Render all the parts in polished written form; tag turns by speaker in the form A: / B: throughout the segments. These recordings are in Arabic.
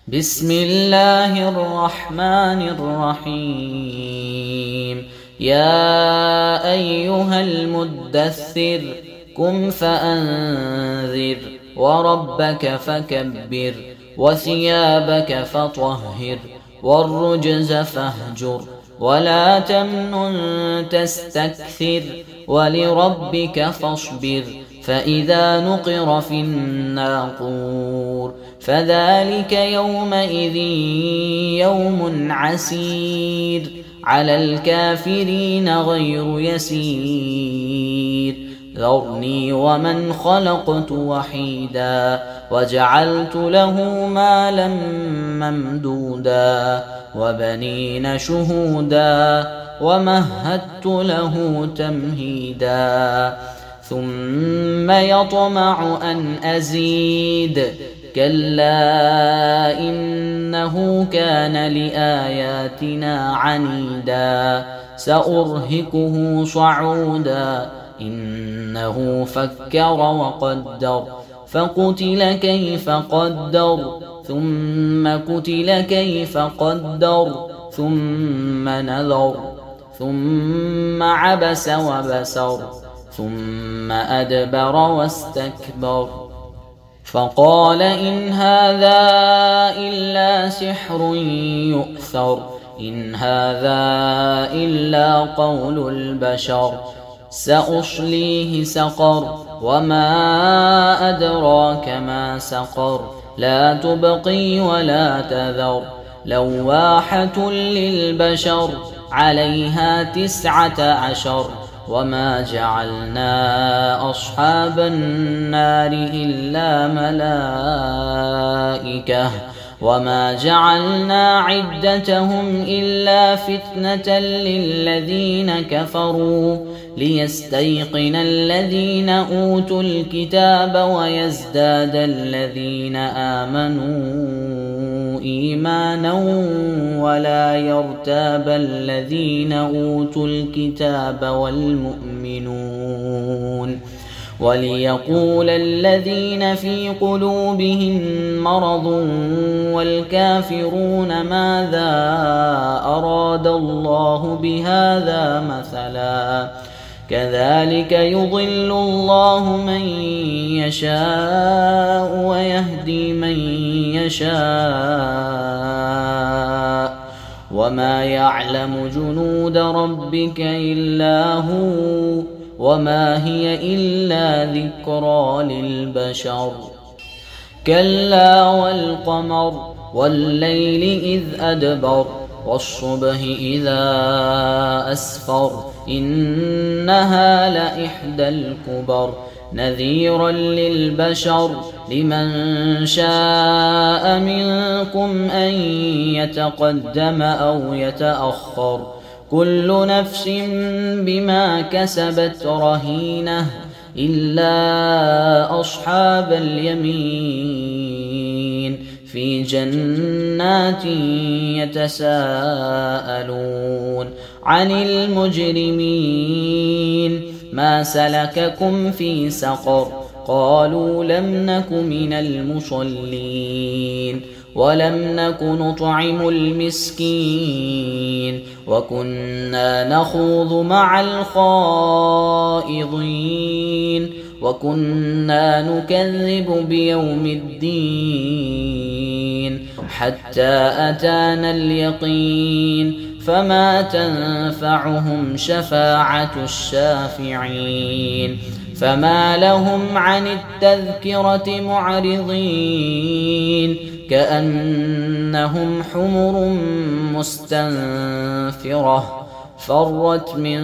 A: بسم الله الرحمن الرحيم. يا أيها المدثر قم فأنذر وربك فكبر وثيابك فطهر والرجز فاهجر ولا تمنن تستكثر ولربك فاصبر فإذا نقر في الناقور فذلك يومئذ يوم عسير على الكافرين غير يسير. ذرني ومن خلقت وحيدا وجعلت له مالا ممدودا وبنين شهودا ومهدت له تمهيدا ثم يطمع أن أزيد كلا إنه كان لآياتنا عنيدا سأرهقه صعودا إنه فكر وقدر فقتل كيف قدر ثم قتل كيف قدر ثم نذر ثم عبس وبسر ثم أدبر واستكبر فقال إن هذا إلا سحر يؤثر إن هذا إلا قول البشر سأصليه سقر وما أدراك ما سقر لا تبقي ولا تذر لواحة للبشر عليها 19 وما جعلنا أصحاب النار إلا ملائكة وما جعلنا عدتهم إلا فتنة للذين كفروا ليستيقن الذين أوتوا الكتاب ويزداد الذين آمنوا إيمانا ولا يرتاب الذين أوتوا الكتاب والمؤمنون وليقول الذين في قلوبهم مرض والكافرون ماذا أراد الله بهذا مثلا كذلك يضل الله من يشاء ويهدي من يشاء وما يعلم جنود ربك إلا هو وما هي إلا ذكرى للبشر. كلا والقمر والليل إذ أدبر والصبح إذا أسفر إنها لإحدى الكبر نذيرا للبشر لمن شاء منكم أن يتقدم أو يتأخر كل نفس بما كسبت رهينة إلا أصحاب اليمين في جنات يتساءلون عن المجرمين ما سلككم في سقر قالوا لم نك من المصلين ولم نك نطعم المسكين وكنا نخوض مع الخائضين وكنا نكذب بيوم الدين حتى أتانا اليقين فما تنفعهم شفاعة الشافعين فما لهم عن التذكرة معرضين كأنهم حمر مستنفرة فرت من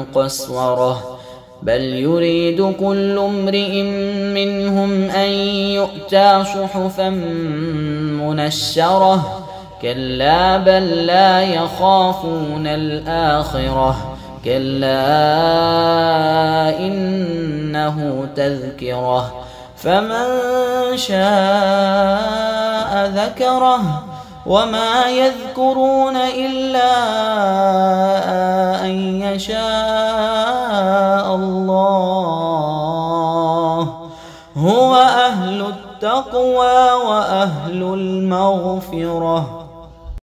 A: قسورة بل يريد كل امرئ منهم أن يؤتى صحفا منشرة كلا بل لا يخافون الآخرة كلا إنه تذكرة فمن شاء ذكره وما يذكرون إلا أن يشاء الله هو أهل التقوى وأهل أهل المغفرة